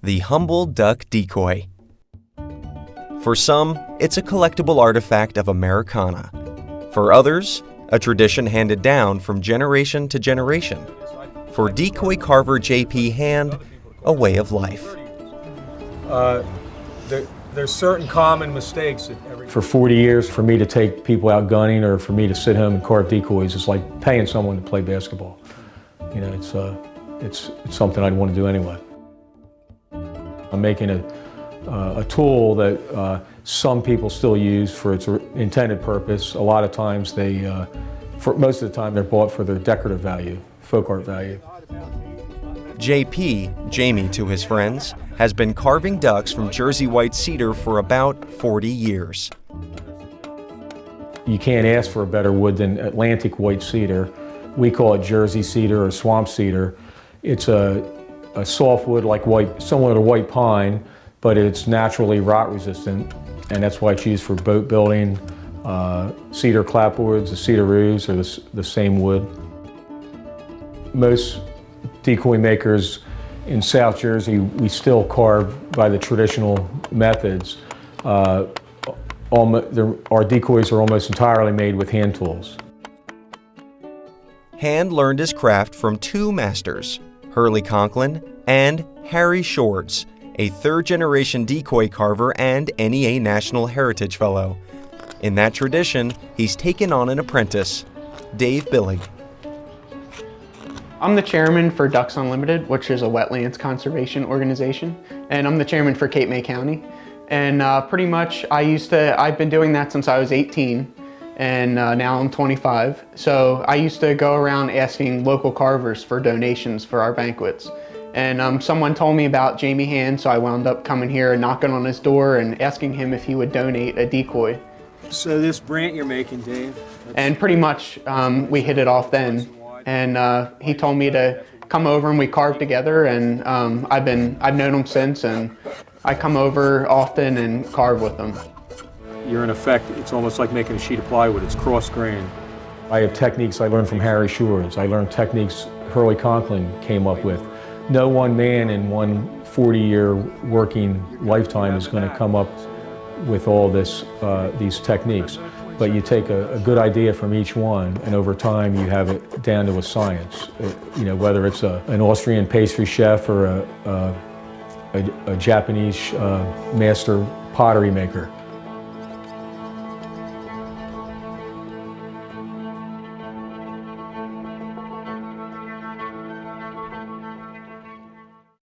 The humble duck decoy. For some, it's a collectible artifact of Americana. For others, a tradition handed down from generation to generation. For decoy carver J.P. Hand, a way of life. There's certain common mistakes. For 40 years, for me to take people out gunning or for me to sit home and carve decoys is like paying someone to play basketball. You know, it's something I'd want to do anyway. I'm making a tool that some people still use for its intended purpose. A lot of times for most of the time, they're bought for their decorative value, folk art value. JP, Jamie to his friends, has been carving ducks from Jersey white cedar for about 40 years. You can't ask for a better wood than Atlantic white cedar. We call it Jersey cedar or swamp cedar. It's a soft wood like white, similar to white pine, but it's naturally rot resistant, and that's why it's used for boat building. Cedar clapboards, the cedar roofs are the same wood. Most decoy makers in South Jersey, we still carve by the traditional methods. Our decoys are almost entirely made with hand tools. Hand learned his craft from two masters, Hurley Conklin and Harry Shourds, a third-generation decoy carver and NEA National Heritage Fellow. In that tradition, he's taken on an apprentice, Dave Billig. I'm the chairman for Ducks Unlimited, which is a wetlands conservation organization, and I'm the chairman for Cape May County. And pretty much I've been doing that since I was 18, and now I'm 25. So I used to go around asking local carvers for donations for our banquets. And someone told me about Jamie Hand, so I wound up coming here and knocking on his door and asking him if he would donate a decoy. So this brant you're making, Dave? And pretty much we hit it off then. And he told me to come over and we carved together, and I've known him since, and I come over often and carve with him. You're in effect, it's almost like making a sheet of plywood, it's cross-grain. I have techniques I learned from Harry Shourds. I learned techniques Hurley Conklin came up with. No one man in one 40-year working lifetime is going to come up with all these techniques. But you take a good idea from each one, and over time you have it down to a science. You know, whether it's an Austrian pastry chef or a Japanese master pottery maker.